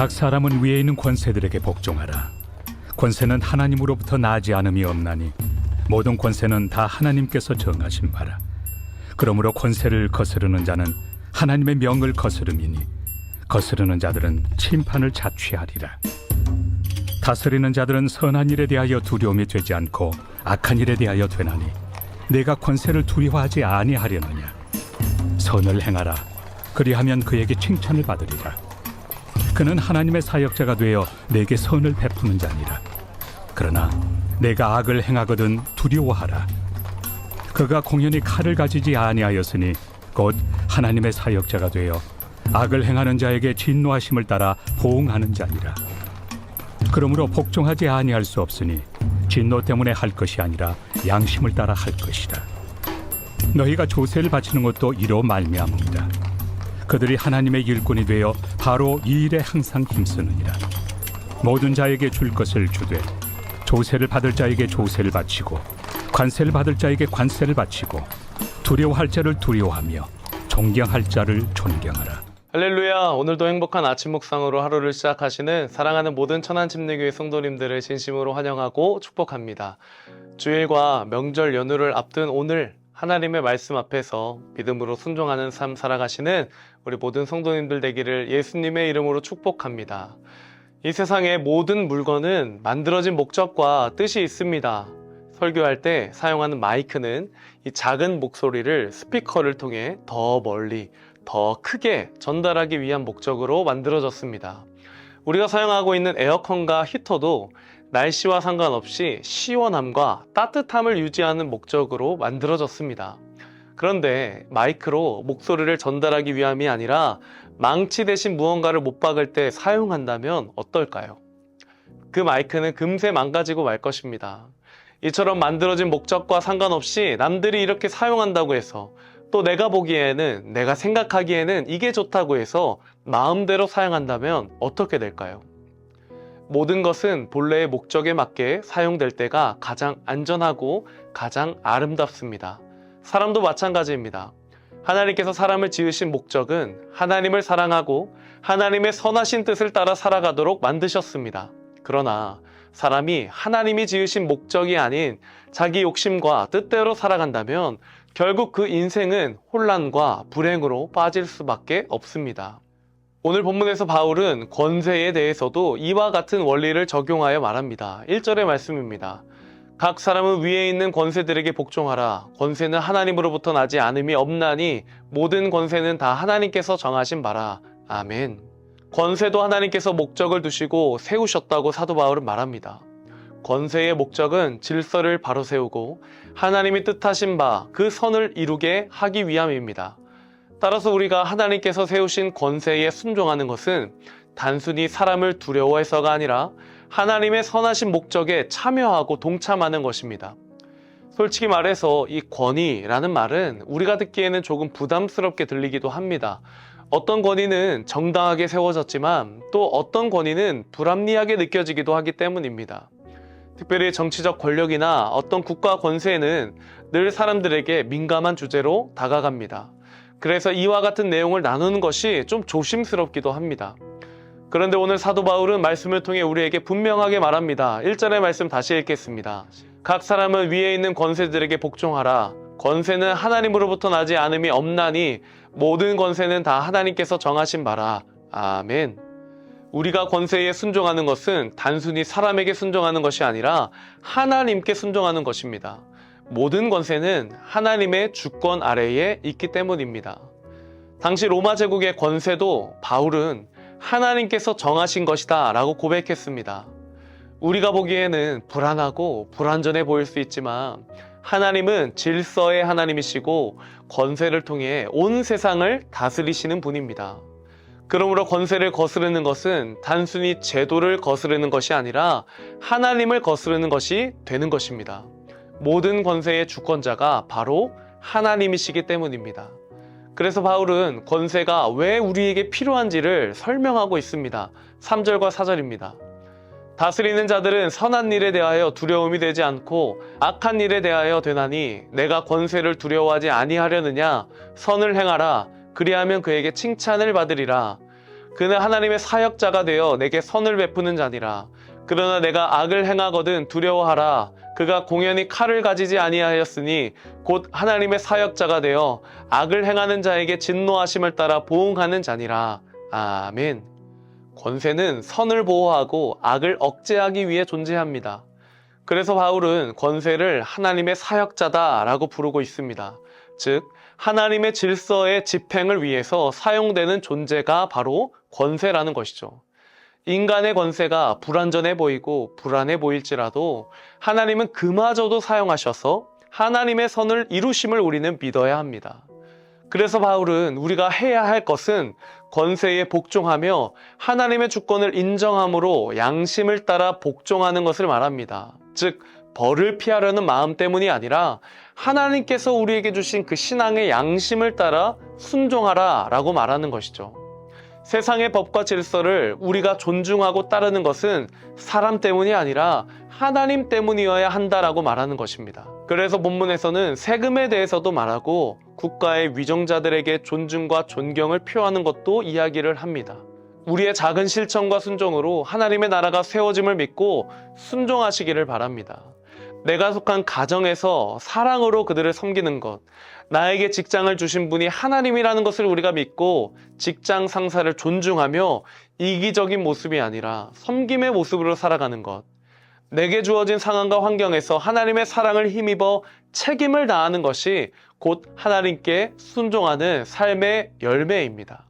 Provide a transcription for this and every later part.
각 사람은 위에 있는 권세들에게 복종하라. 권세는 하나님으로부터 나지 않음이 없나니 모든 권세는 다 하나님께서 정하신 바라. 그러므로 권세를 거스르는 자는 하나님의 명을 거스름이니 거스르는 자들은 심판을 자취하리라. 다스리는 자들은 선한 일에 대하여 두려움이 되지 않고 악한 일에 대하여 되나니 내가 권세를 두려워하지 아니하려느냐. 선을 행하라. 그리하면 그에게 칭찬을 받으리라. 그는 하나님의 사역자가 되어 내게 선을 베푸는 자니라. 그러나 내가 악을 행하거든 두려워하라. 그가 공연히 칼을 가지지 아니하였으니 곧 하나님의 사역자가 되어 악을 행하는 자에게 진노하심을 따라 보응하는 자니라. 그러므로 복종하지 아니할 수 없으니 진노 때문에 할 것이 아니라 양심을 따라 할 것이라. 너희가 조세를 바치는 것도 이로 말미암음이라. 그들이 하나님의 일꾼이 되어 바로 이 일에 항상 힘쓰느니라. 모든 자에게 줄 것을 주되 조세를 받을 자에게 조세를 바치고 관세를 받을 자에게 관세를 바치고 두려워할 자를 두려워하며 존경할 자를 존경하라. 할렐루야. 오늘도 행복한 아침 묵상으로 하루를 시작하시는 사랑하는 모든 천안침례교회 성도님들을 진심으로 환영하고 축복합니다. 주일과 명절 연휴를 앞둔 오늘 하나님의 말씀 앞에서 믿음으로 순종하는 삶 살아가시는 우리 모든 성도님들 되기를 예수님의 이름으로 축복합니다. 이 세상의 모든 물건은 만들어진 목적과 뜻이 있습니다. 설교할 때 사용하는 마이크는 이 작은 목소리를 스피커를 통해 더 멀리, 더 크게 전달하기 위한 목적으로 만들어졌습니다. 우리가 사용하고 있는 에어컨과 히터도 날씨와 상관없이 시원함과 따뜻함을 유지하는 목적으로 만들어졌습니다. 그런데 마이크로 목소리를 전달하기 위함이 아니라 망치 대신 무언가를 못 박을 때 사용한다면 어떨까요? 그 마이크는 금세 망가지고 말 것입니다. 이처럼 만들어진 목적과 상관없이 남들이 이렇게 사용한다고 해서 또 내가 보기에는, 내가 생각하기에는 이게 좋다고 해서 마음대로 사용한다면 어떻게 될까요? 모든 것은 본래의 목적에 맞게 사용될 때가 가장 안전하고 가장 아름답습니다. 사람도 마찬가지입니다. 하나님께서 사람을 지으신 목적은 하나님을 사랑하고 하나님의 선하신 뜻을 따라 살아가도록 만드셨습니다. 그러나 사람이 하나님이 지으신 목적이 아닌 자기 욕심과 뜻대로 살아간다면 결국 그 인생은 혼란과 불행으로 빠질 수밖에 없습니다. 오늘 본문에서 바울은 권세에 대해서도 이와 같은 원리를 적용하여 말합니다. 1절의 말씀입니다. 각 사람은 위에 있는 권세들에게 복종하라. 권세는 하나님으로부터 나지 않음이 없나니 모든 권세는 다 하나님께서 정하신 바라. 아멘. 권세도 하나님께서 목적을 두시고 세우셨다고 사도 바울은 말합니다. 권세의 목적은 질서를 바로 세우고 하나님이 뜻하신 바 그 선을 이루게 하기 위함입니다. 따라서 우리가 하나님께서 세우신 권세에 순종하는 것은 단순히 사람을 두려워해서가 아니라 하나님의 선하신 목적에 참여하고 동참하는 것입니다. 솔직히 말해서 이 권위라는 말은 우리가 듣기에는 조금 부담스럽게 들리기도 합니다. 어떤 권위는 정당하게 세워졌지만 또 어떤 권위는 불합리하게 느껴지기도 하기 때문입니다. 특별히 정치적 권력이나 어떤 국가 권세는 늘 사람들에게 민감한 주제로 다가갑니다. 그래서 이와 같은 내용을 나누는 것이 좀 조심스럽기도 합니다. 그런데 오늘 사도 바울은 말씀을 통해 우리에게 분명하게 말합니다. 1절의 말씀 다시 읽겠습니다. 각 사람은 위에 있는 권세들에게 복종하라. 권세는 하나님으로부터 나지 않음이 없나니 모든 권세는 다 하나님께서 정하신 바라. 아멘. 우리가 권세에 순종하는 것은 단순히 사람에게 순종하는 것이 아니라 하나님께 순종하는 것입니다. 모든 권세는 하나님의 주권 아래에 있기 때문입니다. 당시 로마 제국의 권세도 바울은 하나님께서 정하신 것이다 라고 고백했습니다. 우리가 보기에는 불안하고 불완전해 보일 수 있지만 하나님은 질서의 하나님이시고 권세를 통해 온 세상을 다스리시는 분입니다. 그러므로 권세를 거스르는 것은 단순히 제도를 거스르는 것이 아니라 하나님을 거스르는 것이 되는 것입니다. 모든 권세의 주권자가 바로 하나님이시기 때문입니다. 그래서 바울은 권세가 왜 우리에게 필요한지를 설명하고 있습니다. 3절과 4절입니다. 다스리는 자들은 선한 일에 대하여 두려움이 되지 않고 악한 일에 대하여 되나니 내가 권세를 두려워하지 아니하려느냐. 선을 행하라. 그리하면 그에게 칭찬을 받으리라. 그는 하나님의 사역자가 되어 내게 선을 베푸는 자니라. 그러나 내가 악을 행하거든 두려워하라. 그가 공연히 칼을 가지지 아니하였으니 곧 하나님의 사역자가 되어 악을 행하는 자에게 진노하심을 따라 보응하는 자니라. 아멘. 권세는 선을 보호하고 악을 억제하기 위해 존재합니다. 그래서 바울은 권세를 하나님의 사역자다라고 부르고 있습니다. 즉, 하나님의 질서의 집행을 위해서 사용되는 존재가 바로 권세라는 것이죠. 인간의 권세가 불완전해 보이고 불안해 보일지라도 하나님은 그마저도 사용하셔서 하나님의 선을 이루심을 우리는 믿어야 합니다. 그래서 바울은 우리가 해야 할 것은 권세에 복종하며 하나님의 주권을 인정함으로 양심을 따라 복종하는 것을 말합니다. 즉, 벌을 피하려는 마음 때문이 아니라 하나님께서 우리에게 주신 그 신앙의 양심을 따라 순종하라 라고 말하는 것이죠. 세상의 법과 질서를 우리가 존중하고 따르는 것은 사람 때문이 아니라 하나님 때문이어야 한다라고 말하는 것입니다. 그래서 본문에서는 세금에 대해서도 말하고 국가의 위정자들에게 존중과 존경을 표하는 것도 이야기를 합니다. 우리의 작은 실천과 순종으로 하나님의 나라가 세워짐을 믿고 순종하시기를 바랍니다. 내가 속한 가정에서 사랑으로 그들을 섬기는 것, 나에게 직장을 주신 분이 하나님이라는 것을 우리가 믿고 직장 상사를 존중하며 이기적인 모습이 아니라 섬김의 모습으로 살아가는 것, 내게 주어진 상황과 환경에서 하나님의 사랑을 힘입어 책임을 다하는 것이 곧 하나님께 순종하는 삶의 열매입니다.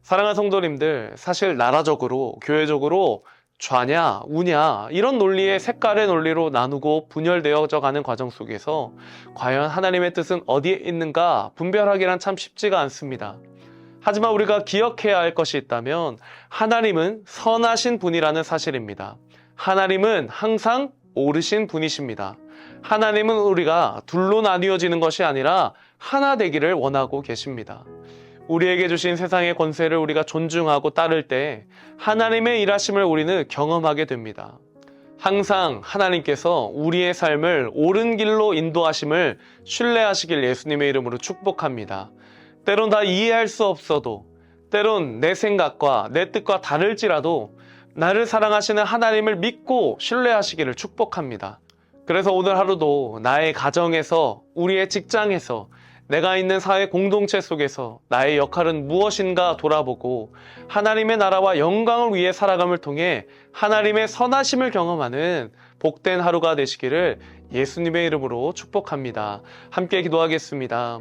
사랑하는 성도님들, 사실 나라적으로, 교회적으로 좌냐, 우냐 이런 논리의 색깔의 논리로 나누고 분열되어져 가는 과정 속에서 과연 하나님의 뜻은 어디에 있는가 분별하기란 참 쉽지가 않습니다. 하지만 우리가 기억해야 할 것이 있다면 하나님은 선하신 분이라는 사실입니다. 하나님은 항상 옳으신 분이십니다. 하나님은 우리가 둘로 나뉘어지는 것이 아니라 하나 되기를 원하고 계십니다. 우리에게 주신 세상의 권세를 우리가 존중하고 따를 때 하나님의 일하심을 우리는 경험하게 됩니다. 항상 하나님께서 우리의 삶을 옳은 길로 인도하심을 신뢰하시길 예수님의 이름으로 축복합니다. 때론 다 이해할 수 없어도, 때론 내 생각과 내 뜻과 다를지라도 나를 사랑하시는 하나님을 믿고 신뢰하시기를 축복합니다. 그래서 오늘 하루도 나의 가정에서, 우리의 직장에서, 내가 있는 사회 공동체 속에서 나의 역할은 무엇인가 돌아보고 하나님의 나라와 영광을 위해 살아감을 통해 하나님의 선하심을 경험하는 복된 하루가 되시기를 예수님의 이름으로 축복합니다. 함께 기도하겠습니다.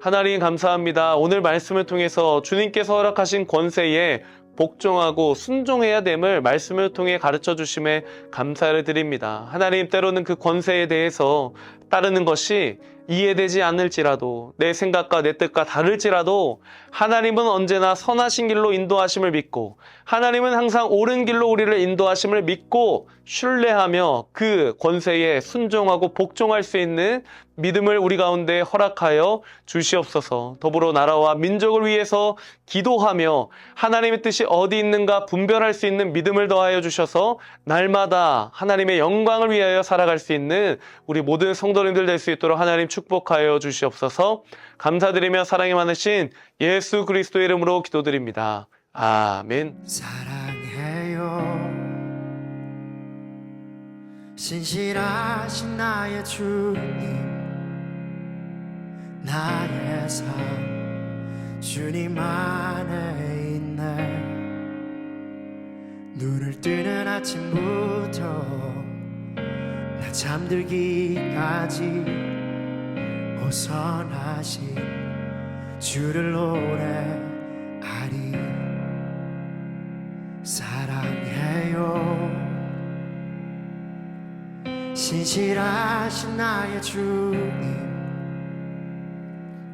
하나님 감사합니다. 오늘 말씀을 통해서 주님께서 허락하신 권세에 복종하고 순종해야 됨을 말씀을 통해 가르쳐 주심에 감사를 드립니다. 하나님, 때로는 그 권세에 대해서 따르는 것이 이해되지 않을지라도, 내 생각과 내 뜻과 다를지라도 하나님은 언제나 선하신 길로 인도하심을 믿고 하나님은 항상 옳은 길로 우리를 인도하심을 믿고 신뢰하며 그 권세에 순종하고 복종할 수 있는 믿음을 우리 가운데 허락하여 주시옵소서. 더불어 나라와 민족을 위해서 기도하며 하나님의 뜻이 어디 있는가 분별할 수 있는 믿음을 더하여 주셔서 날마다 하나님의 영광을 위하여 살아갈 수 있는 우리 모든 성도님들 될 수 있도록 하나님 축복하여 주시옵소서. 감사드리며 사랑이 많으신 예수 그리스도의 이름으로 기도드립니다. 아멘. 사랑해요 신실하신 나의 주님, 나의 삶 주님 안에 있네. 눈을 뜨는 아침부터 나 잠들기까지 오선하신 주를 노래하리. 사랑해요 신실하신 나의 주님,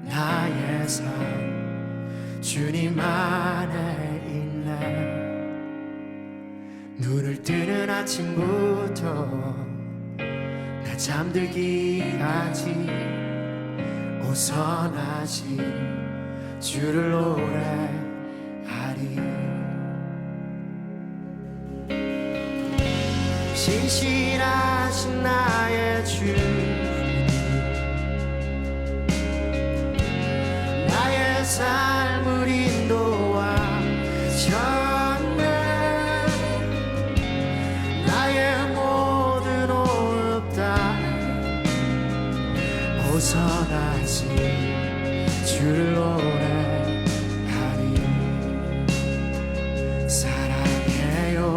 나의 삶 주님 안에 있네. 눈을 뜨는 아침부터 나 잠들기까지 오선하신 주를 노래하리. 신실하신 나의 주님, 나의 삶을 인도하신 벗어나지 주를 노래하리. 사랑해요.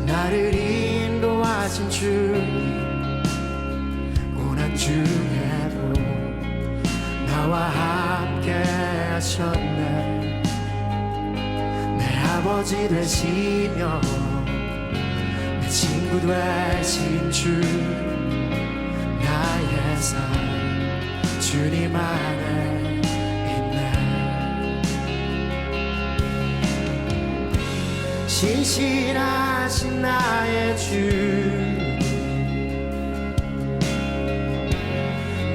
나를 인도하신 주님, 고난 중에도 나와 함께 하셨네. 내 아버지 되시며 내 친구 되신 주, 나의 삶 주님 안에 있네. 신실하신 나의 주,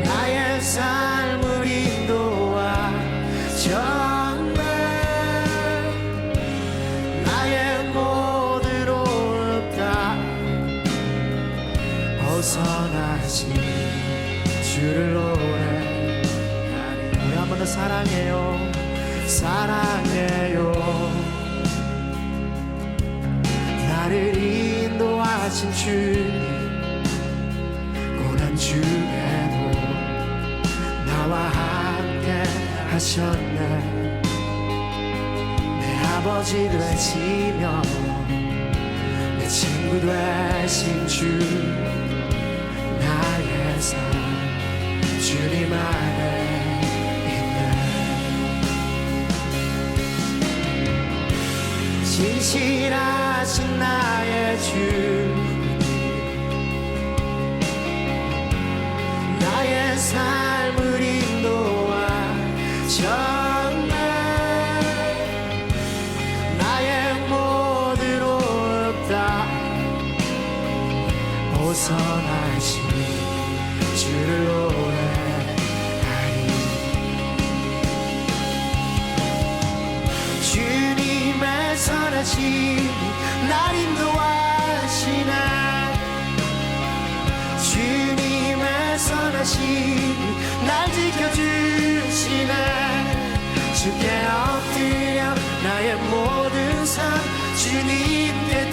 나의 삶을 인도하셨네. 나의 모든 어렵다 벗어나신 주를 노래하리. 우리 한 번 더 사랑해요. 사랑해요. 나를 인도하신 주님, 고난 중에도 나와 함께 하셨네. 내 아버지 되시며 내 친구 되신 주, 나의 삶 주님 안에 있네. 신실하신 나의 주, 나의 삶을 인도하셨네. 나의 모든 어렵다 벗어나신 주를 노래하리. 주님의 선하심이 날 인도하시네. 주님의 선하심이 날 지켜주시네. 주께 엎드려 나의 모든 삶 주님께